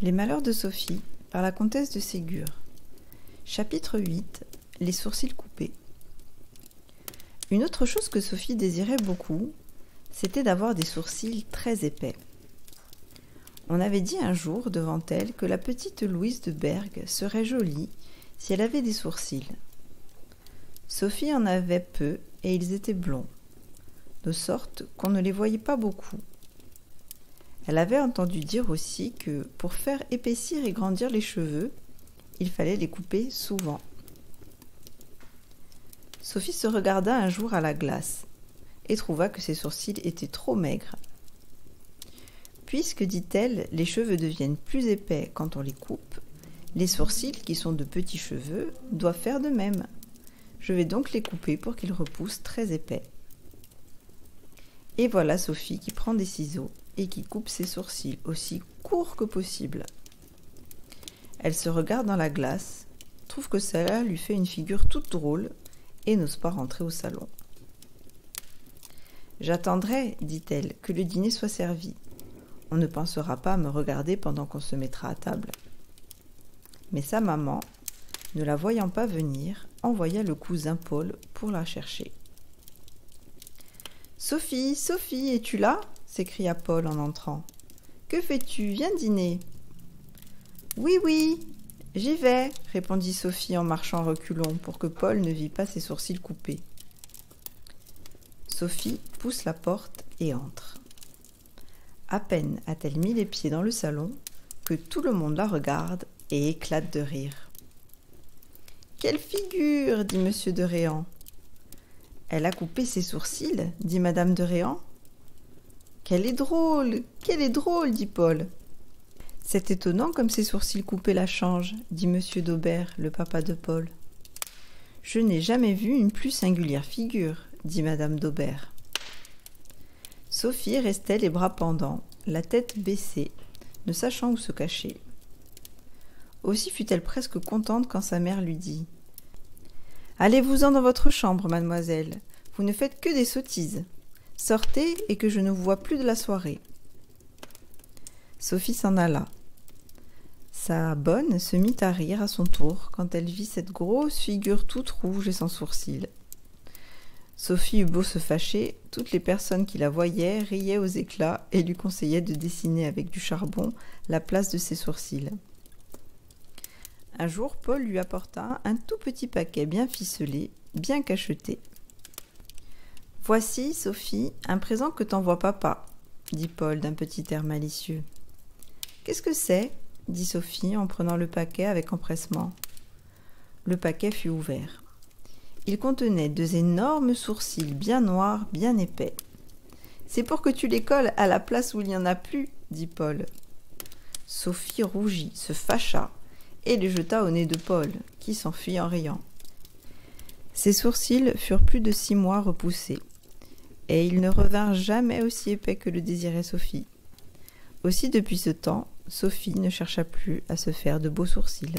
Les malheurs de Sophie par la comtesse de Ségur. Chapitre 8. Les sourcils coupés. Une autre chose que Sophie désirait beaucoup, c'était d'avoir des sourcils très épais. On avait dit un jour devant elle que la petite Louise de Berg serait jolie si elle avait des sourcils. Sophie en avait peu et ils étaient blonds, de sorte qu'on ne les voyait pas beaucoup. Elle avait entendu dire aussi que, pour faire épaissir et grandir les cheveux, il fallait les couper souvent. Sophie se regarda un jour à la glace et trouva que ses sourcils étaient trop maigres. Puisque, dit-elle, les cheveux deviennent plus épais quand on les coupe, les sourcils, qui sont de petits cheveux, doivent faire de même. Je vais donc les couper pour qu'ils repoussent très épais. Et voilà Sophie qui prend des ciseaux et qui coupe ses sourcils aussi courts que possible. Elle se regarde dans la glace, trouve que cela lui fait une figure toute drôle et n'ose pas rentrer au salon. « J'attendrai, dit-elle, que le dîner soit servi. On ne pensera pas à me regarder pendant qu'on se mettra à table. » Mais sa maman, ne la voyant pas venir, envoya le cousin Paul pour la chercher. « Sophie, Sophie, es-tu là ?» s'écria Paul en entrant. « Que fais-tu? Viens dîner. »« Oui, oui, j'y vais, » répondit Sophie en marchant reculons pour que Paul ne vît pas ses sourcils coupés. Sophie pousse la porte et entre. À peine a-t-elle mis les pieds dans le salon que tout le monde la regarde et éclate de rire. « Quelle figure !» dit monsieur de Réan. « Elle a coupé ses sourcils ?» dit madame de Réan. « Qu'elle est drôle, dit Paul. « C'est étonnant comme ses sourcils coupés la changent, dit monsieur d'Aubert, le papa de Paul. « Je n'ai jamais vu une plus singulière figure, dit madame d'Aubert. » Sophie restait les bras pendants, la tête baissée, ne sachant où se cacher. Aussi fut-elle presque contente quand sa mère lui dit « Allez-vous-en dans votre chambre, mademoiselle, vous ne faites que des sottises. Sortez et que je ne vous vois plus de la soirée. » Sophie s'en alla. Sa bonne se mit à rire à son tour quand elle vit cette grosse figure toute rouge et sans sourcils. Sophie eut beau se fâcher, toutes les personnes qui la voyaient riaient aux éclats et lui conseillaient de dessiner avec du charbon la place de ses sourcils. Un jour, Paul lui apporta un tout petit paquet bien ficelé, bien cacheté. « Voici, Sophie, un présent que t'envoie papa, » dit Paul d'un petit air malicieux. « Qu'est-ce que c'est » dit Sophie en prenant le paquet avec empressement. Le paquet fut ouvert. Il contenait 2 énormes sourcils bien noirs, bien épais. « C'est pour que tu les colles à la place où il n'y en a plus, » dit Paul. Sophie rougit, se fâcha et les jeta au nez de Paul, qui s'enfuit en riant. Ses sourcils furent plus de 6 mois repoussés, et ils ne revinrent jamais aussi épais que le désirait Sophie. Aussi, depuis ce temps, Sophie ne chercha plus à se faire de beaux sourcils.